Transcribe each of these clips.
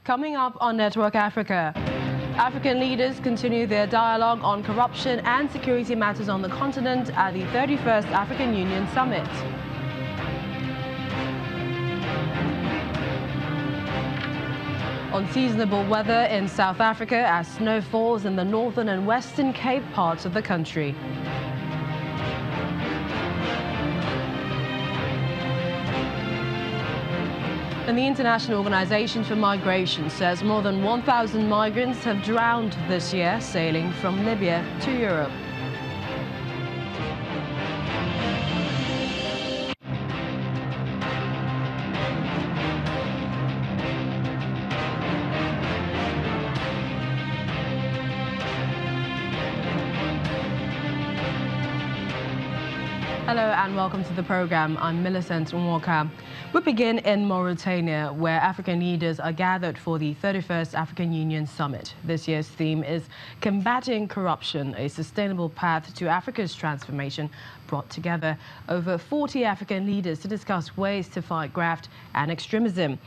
Coming up on Network Africa, African leaders continue their dialogue on corruption and security matters on the continent at the 31st African Union Summit. Unseasonable weather in South Africa as snow falls in the northern and western Cape parts of the country. And the International Organization for Migration says more than 1,000 migrants have drowned this year sailing from Libya to Europe. Hello and welcome to the program. I'm Millicent Nwaka. We begin in Mauritania, where African leaders are gathered for the 31st African Union Summit. This year's theme is Combating Corruption, a Sustainable Path to Africa's Transformation, brought together over 40 African leaders to discuss ways to fight graft and extremism.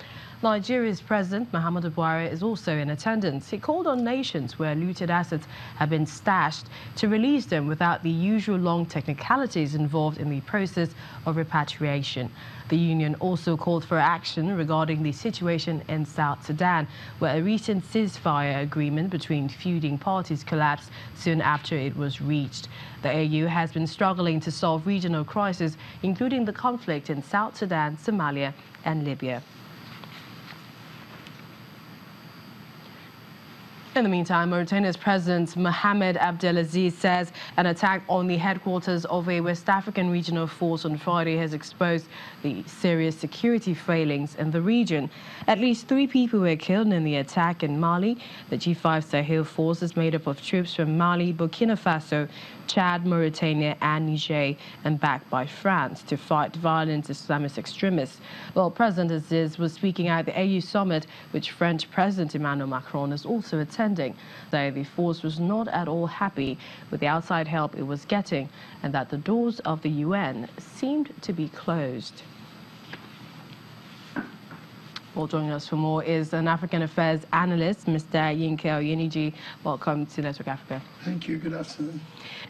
Nigeria's President Muhammadu Buhari is also in attendance. He called on nations where looted assets have been stashed to release them without the usual long technicalities involved in the process of repatriation. The union also called for action regarding the situation in South Sudan, where a recent ceasefire agreement between feuding parties collapsed soon after it was reached. The AU has been struggling to solve regional crises, including the conflict in South Sudan, Somalia, and Libya. In the meantime, Mauritania's President Mohamed Abdelaziz says an attack on the headquarters of a West African regional force on Friday has exposed the serious security failings in the region. At least 3 people were killed in the attack in Mali. The G5 Sahel force is made up of troops from Mali, Burkina Faso, Chad, Mauritania, and Niger, and backed by France to fight violent Islamist extremists. Well, President Aziz was speaking at the AU summit, which French President Emmanuel Macron is also attending. Though the force was not at all happy with the outside help it was getting, and that the doors of the UN seemed to be closed. Well, joining us for more is an African affairs analyst, Mr. Yinka Oyeniji. Welcome to Network Africa. Thank you. Good afternoon.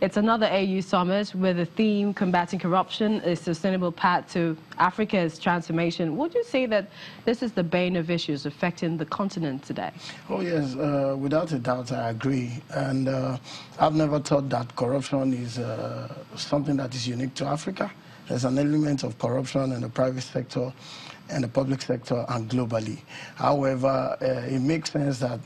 It's another AU summit with the theme Combating Corruption, a Sustainable Path to Africa's Transformation. Would you say that this is the bane of issues affecting the continent today? Oh, yes. Without a doubt, I agree. And I've never thought that corruption is something that is unique to Africa. There's an element of corruption in the private sector and the public sector and globally. However, it makes sense that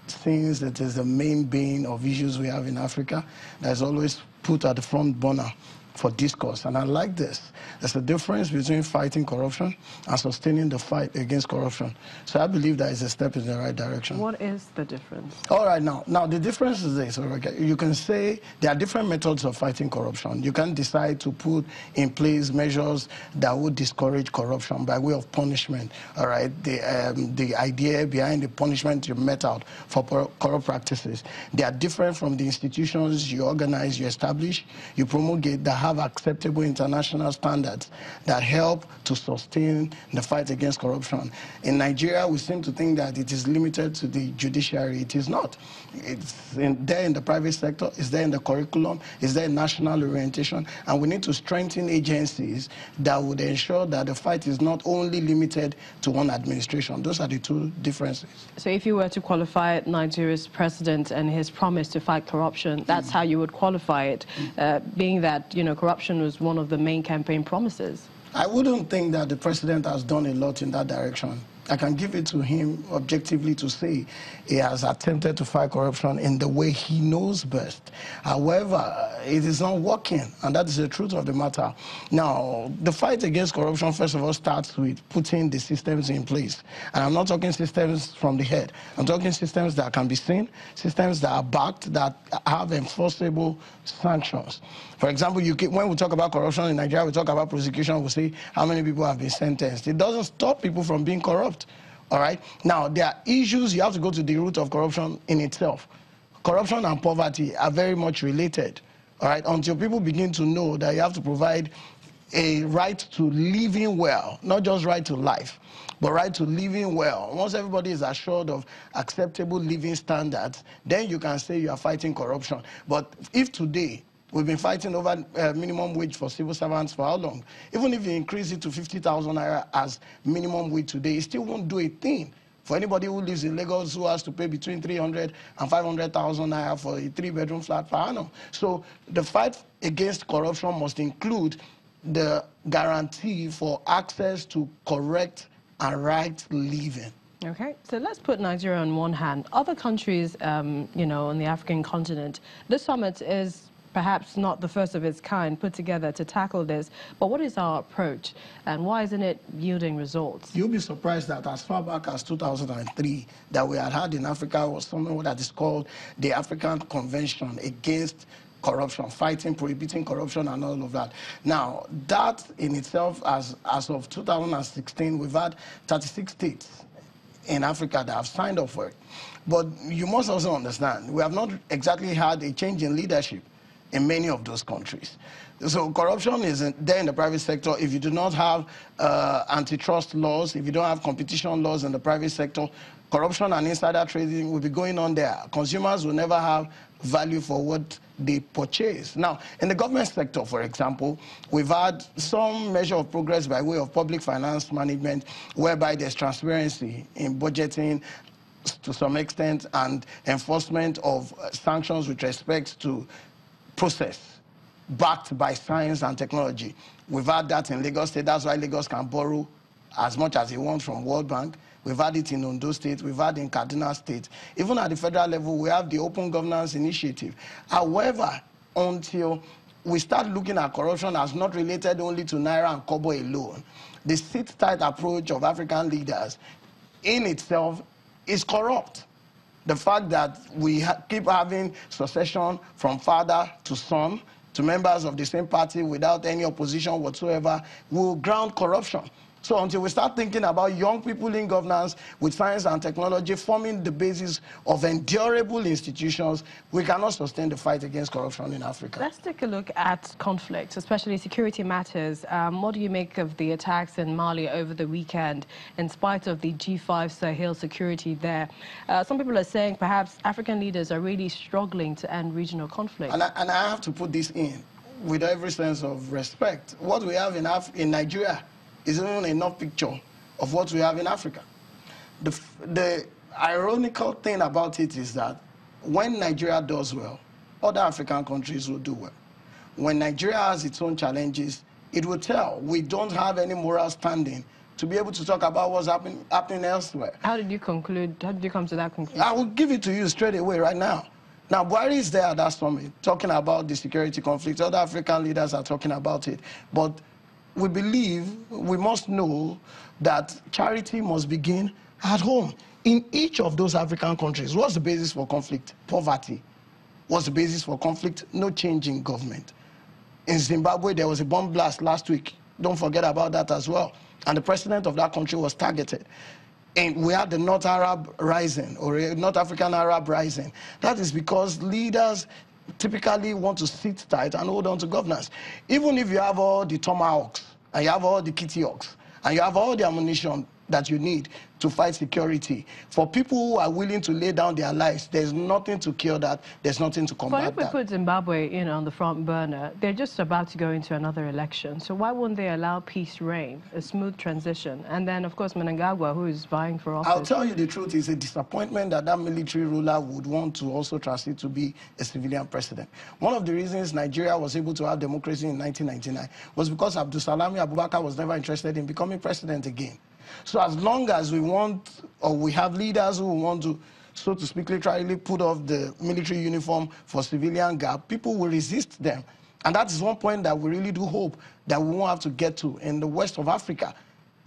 since it is the main bane of issues we have in Africa, that's always put at the front burner for discourse. And I like this. There's a difference between fighting corruption and sustaining the fight against corruption. So I believe that is a step in the right direction. What is the difference? All right, now the difference is this. You can say there are different methods of fighting corruption. You can decide to put in place measures that would discourage corruption by way of punishment. All right, the idea behind the punishment you met out for corrupt practices. They are different from the institutions you organize, you establish, you promulgate that have acceptable international standards that help to sustain the fight against corruption. In Nigeria, we seem to think that it is limited to the judiciary. It is not. It's there in the private sector, it's there in the curriculum, it's there in national orientation, and we need to strengthen agencies that would ensure that the fight is not only limited to one administration. Those are the two differences. So if you were to qualify Nigeria's president and his promise to fight corruption, that's how you would qualify it, being that, you know, corruption was one of the main campaign promises. I wouldn't think that the president has done a lot in that direction. I can give it to him objectively to say he has attempted to fight corruption in the way he knows best. However, it is not working, and that is the truth of the matter. Now, the fight against corruption, first of all, starts with putting the systems in place. And I'm not talking systems from the head. I'm talking systems that can be seen, systems that are backed, that have enforceable sanctions. For example, when we talk about corruption in Nigeria, we talk about prosecution, we say how many people have been sentenced. It doesn't stop people from being corrupt. All right? Now, there are issues. You have to go to the root of corruption in itself. Corruption and poverty are very much related. All right? Until people begin to know that you have to provide a right to living well, not just right to life, but right to living well. Once everybody is assured of acceptable living standards, then you can say you are fighting corruption. But if today, we've been fighting over minimum wage for civil servants for how long? Even if you increase it to 50,000 naira as minimum wage today, it still won't do a thing for anybody who lives in Lagos who has to pay between 300 and 500,000 naira for a 3-bedroom flat per annum. So the fight against corruption must include the guarantee for access to correct and right living. Okay, so let's put Nigeria on one hand. Other countries, you know, on the African continent, this summit is perhaps not the first of its kind put together to tackle this, but what is our approach and why isn't it yielding results? You'll be surprised that as far back as 2003, that we had in Africa was something that is called the African Convention Against Corruption, fighting, prohibiting corruption and all of that. Now, that in itself, as of 2016, we've had 36 states in Africa that have signed up for it. But you must also understand, we have not exactly had a change in leadership in many of those countries. So corruption is there in the private sector. If you do not have antitrust laws, if you don't have competition laws in the private sector, corruption and insider trading will be going on there. Consumers will never have value for what they purchase. Now, in the government sector, for example, we've had some measure of progress by way of public finance management, whereby there's transparency in budgeting to some extent and enforcement of sanctions with respect to process backed by science and technology. We've had that in Lagos State. That's why Lagos can borrow as much as it wants from World Bank. We've had it in Ondo State. We've had it in Kaduna State. Even at the federal level, we have the Open Governance Initiative. However, until we start looking at corruption as not related only to Naira and Kobo alone, the sit-tight approach of African leaders in itself is corrupt. The fact that we keep having succession from father to son, to members of the same party without any opposition whatsoever, will ground corruption. So until we start thinking about young people in governance with science and technology forming the basis of endurable institutions, we cannot sustain the fight against corruption in Africa. Let's take a look at conflicts, especially security matters. What do you make of the attacks in Mali over the weekend, in spite of the G5 Sahel security there? Some people are saying perhaps African leaders are really struggling to end regional conflict. And I have to put this in with every sense of respect. What we have in Nigeria isn't even enough picture of what we have in Africa. The ironical thing about it is that when Nigeria does well, other African countries will do well. When Nigeria has its own challenges, it will tell we don't have any moral standing to be able to talk about what's happening elsewhere. How did you conclude? How did you come to that conclusion? I will give it to you straight away right now. Now, Buhari is there at that summit talking about the security conflict. Other African leaders are talking about it. But we believe, we must know that charity must begin at home. In each of those African countries, what's the basis for conflict? Poverty. What's the basis for conflict? No change in government. In Zimbabwe, there was a bomb blast last week. Don't forget about that as well. And the president of that country was targeted. And we had the North Arab Rising, or North African Arab Rising. That is because leaders typically want to sit tight and hold on to governance. Even if you have all the tomahawks, and you have all the kitty hawks, and you have all the ammunition that you need to fight security, for people who are willing to lay down their lives, there's nothing to cure that, there's nothing to combat that. But if we put Zimbabwe, you know, on the front burner, they're just about to go into another election. So why wouldn't they allow peace reign, a smooth transition? And then, of course, Mnangagwa, who is vying for office. I'll tell you the truth, it's a disappointment that that military ruler would want to also transit to be a civilian president. One of the reasons Nigeria was able to have democracy in 1999 was because Abdulsalami Abubakar was never interested in becoming president again. So as long as we want, or we have leaders who want to, so to speak, literally put off the military uniform for civilian garb, people will resist them. And that is one point that we really do hope that we won't have to get to in the west of Africa.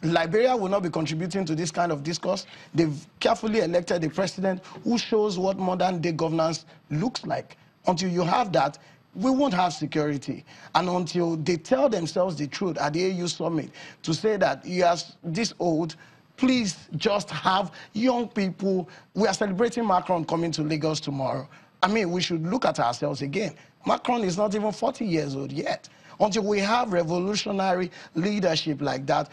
Liberia will not be contributing to this kind of discourse. They've carefully elected a president who shows what modern-day governance looks like. Until you have that, we won't have security. And until they tell themselves the truth at the AU summit to say that you are this old, please just have young people. We are celebrating Macron coming to Lagos tomorrow. I mean, we should look at ourselves again. Macron is not even 40 years old yet. Until we have revolutionary leadership like that,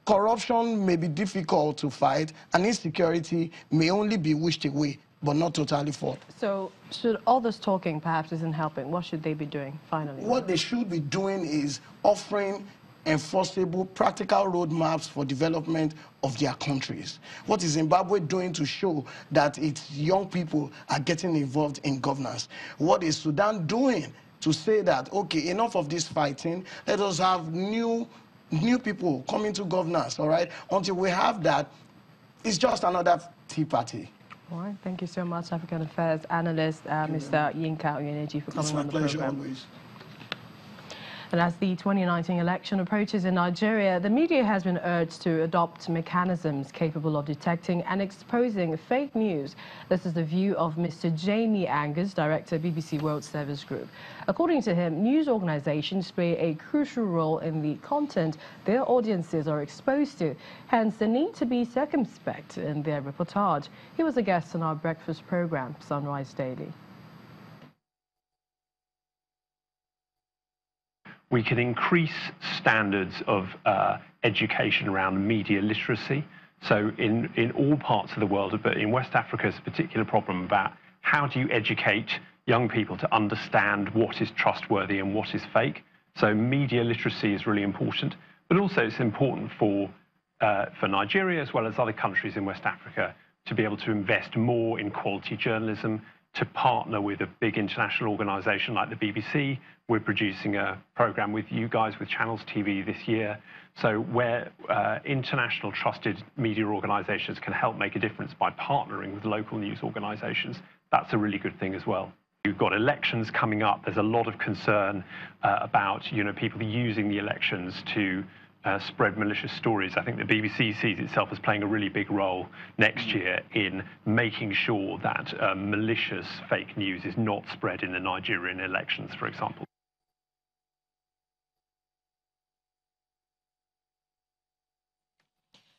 corruption may be difficult to fight, and insecurity may only be wished away, but not totally fought. So should all this talking perhaps isn't helping? What should they be doing, finally? What they should be doing is offering enforceable, practical roadmaps for development of their countries. What is Zimbabwe doing to show that its young people are getting involved in governance? What is Sudan doing to say that, okay, enough of this fighting, let us have new people coming to governance, all right? Until we have that, it's just another tea party. All right, thank you so much, African Affairs Analyst, Mr. Yinka Onyeneji, for coming on the program. It's my pleasure always. And as the 2019 election approaches in Nigeria, the media has been urged to adopt mechanisms capable of detecting and exposing fake news. This is the view of Mr. Jamie Angus, Director, BBC World Service Group. According to him, news organizations play a crucial role in the content their audiences are exposed to. Hence, they need to be circumspect in their reportage. He was a guest on our breakfast program, Sunrise Daily. We can increase standards of education around media literacy. So in all parts of the world, but in West Africa, there's a particular problem about how do you educate young people to understand what is trustworthy and what is fake. So media literacy is really important, but also it's important for Nigeria as well as other countries in West Africa to be able to invest more in quality journalism, to partner with a big international organization like the BBC. We're producing a program with you guys, with Channels TV this year. So where international trusted media organizations can help make a difference by partnering with local news organizations, that's a really good thing as well. You've got elections coming up. There's a lot of concern about people using the elections to spread malicious stories. I think the BBC sees itself as playing a really big role next year in making sure that malicious fake news is not spread in the Nigerian elections, for example.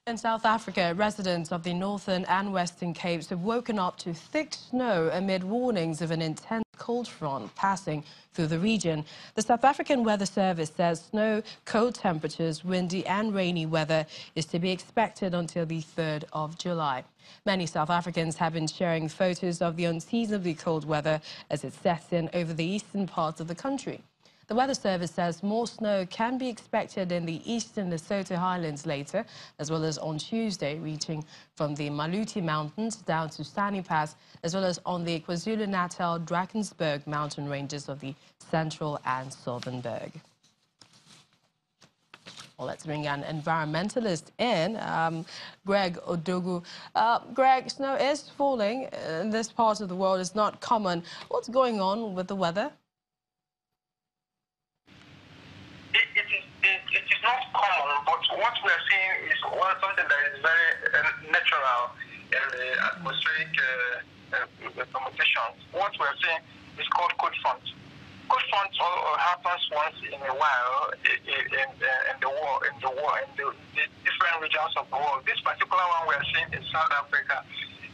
In South Africa, residents of the Northern and Western Capes have woken up to thick snow amid warnings of an intense cold front passing through the region. The South African Weather Service says snow, cold temperatures, windy and rainy weather is to be expected until the 3rd of July. Many South Africans have been sharing photos of the unseasonably cold weather as it sets in over the eastern parts of the country. The Weather Service says more snow can be expected in the eastern Lesotho Highlands later, as well as on Tuesday, reaching from the Maluti Mountains down to Sani Pass, as well as on the KwaZulu-Natal Drakensberg mountain ranges of the Central and Southern Berg. Well, let's bring an environmentalist in, Greg Odogu. Greg, snow is falling in this part of the world. It's not common. What's going on with the weather? It is not common, but what we are seeing is something that is very natural in the atmospheric communications. What we are seeing is called cold front. Cold front happens once in a while in the different regions of the world. This particular one we are seeing in South Africa,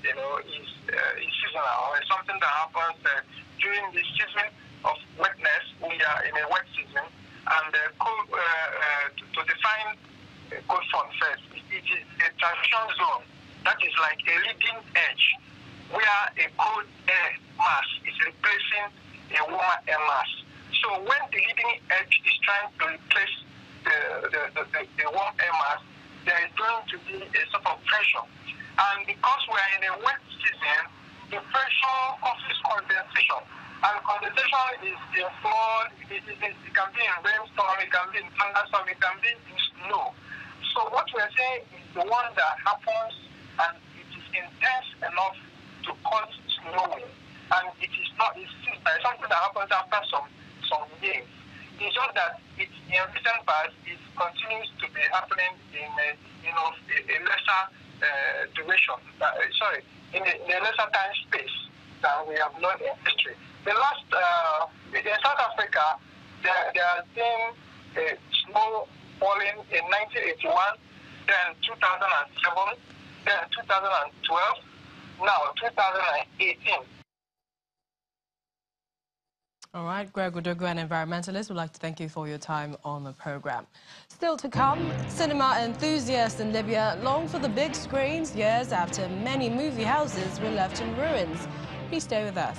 is seasonal. It's something that happens during the season of wetness. We are in a wet season. And to define cold front first, it is a transition zone that is like a leading edge where a cold air mass is replacing a warmer air mass. So when the leading edge is trying to replace the warm air mass, there is going to be a sort of pressure. And because we are in a wet season, the pressure causes condensation. And condensation is in flood, it can be in rainstorm, it can be in thunderstorm, it can be in snow. So what we're saying is the one that happens and it is intense enough to cause snowing. And it is something that happens after some years. It's just that in recent past it continues to be happening in a lesser duration. In a lesser time space than we have known in history. The last, in South Africa, there has been snow falling in 1981, then 2007, then 2012, now 2018. All right, Greg Udogu, an environmentalist, would like to thank you for your time on the program. Still to come, cinema enthusiasts in Libya long for the big screens years after many movie houses were left in ruins. Please stay with us.